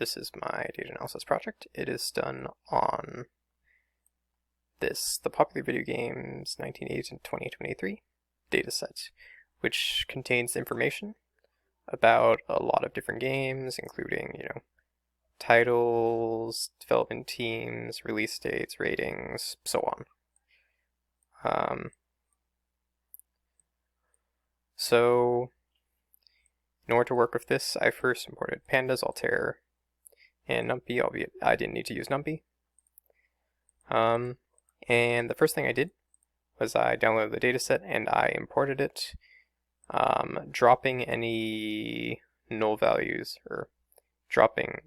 This is my data analysis project. It is done on the Popular Video Games 1980 to 2023 dataset, which contains information about a lot of different games, including, titles, development teams, release dates, ratings, so on. So in order to work with this, I first imported Pandas, Altair, and NumPy, albeit I didn't need to use NumPy. And the first thing I did was I downloaded the dataset and I imported it, dropping any null values or dropping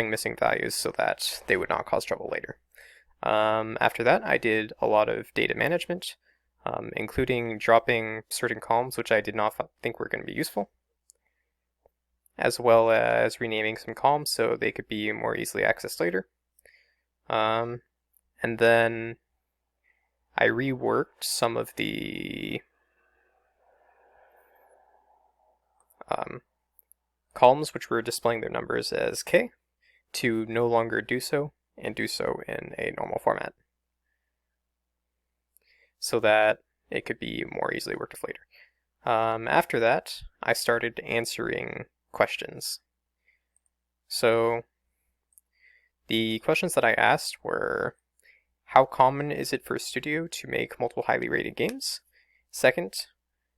missing values so that they would not cause trouble later. After that, I did a lot of data management, including dropping certain columns which I did not think were going to be useful, as well as renaming some columns so they could be more easily accessed later. And then I reworked some of the columns which were displaying their numbers as k to no longer do so, and do so in a normal format, so that it could be more easily worked with later. After that, I started answering questions. So the questions that I asked were, how common is it for a studio to make multiple highly rated games? Second,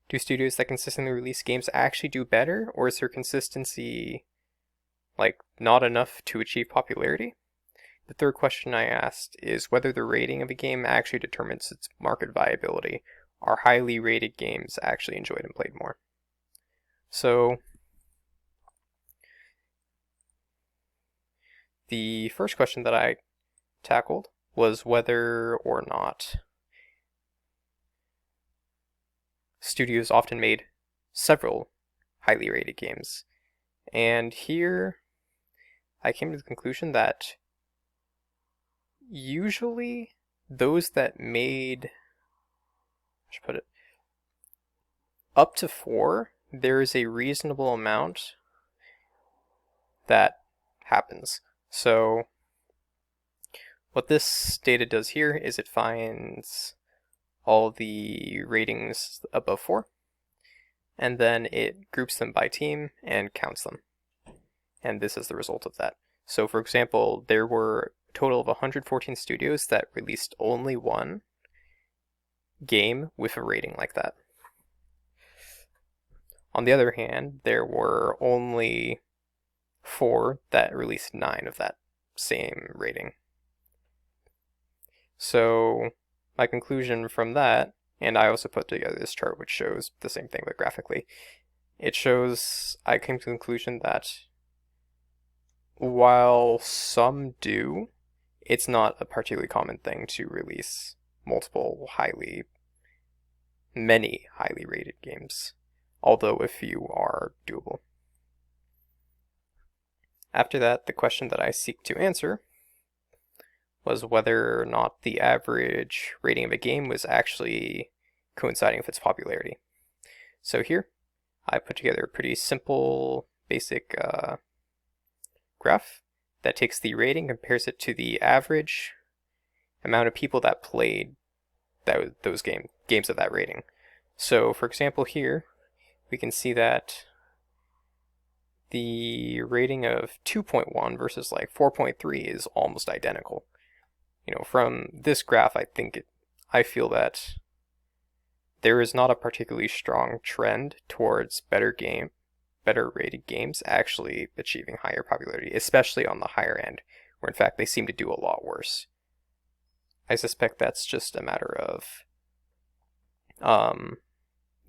do studios that consistently release games actually do better, or is their consistency not enough to achieve popularity? The third question I asked is whether the rating of a game actually determines its market viability. Are highly rated games actually enjoyed and played more? So the first question that I tackled was whether or not studios often made several highly rated games. And here I came to the conclusion that usually those that made, up to 4, there is a reasonable amount that happens. So what this data does here is it finds all the ratings above 4, and then it groups them by team and counts them. And this is the result of that. So for example, there were a total of 114 studios that released only one game with a rating like that. On the other hand, there were only 4 that released 9 of that same rating. So my conclusion from that, and I also put together this chart which shows the same thing but graphically, it shows I came to the conclusion that while some do, it's not a particularly common thing to release many highly rated games, although a few are doable. After that, the question that I seek to answer was whether or not the average rating of a game was actually coinciding with its popularity. So here, I put together a pretty simple, basic graph that takes the rating, compares it to the average amount of people that played those games of that rating. So for example here, we can see that the rating of 2.1 versus 4.3 is almost identical. From this graph, I feel that there is not a particularly strong trend towards better rated games actually achieving higher popularity, especially on the higher end, where in fact they seem to do a lot worse. I suspect that's just a matter of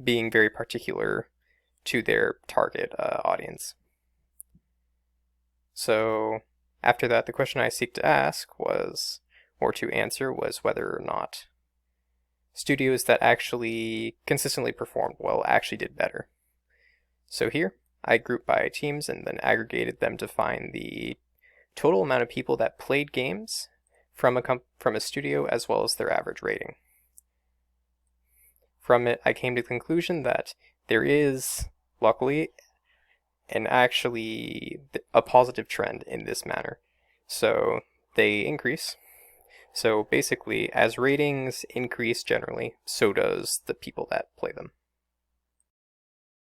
being very particular to their target audience. So after that, the question I seek to answer was whether or not studios that actually consistently performed well actually did better. So here, I grouped by teams and then aggregated them to find the total amount of people that played games from a studio as well as their average rating. From it, I came to the conclusion that there is, luckily, and actually a positive trend in this manner. So they increase. So basically, as ratings increase generally, so does the people that play them.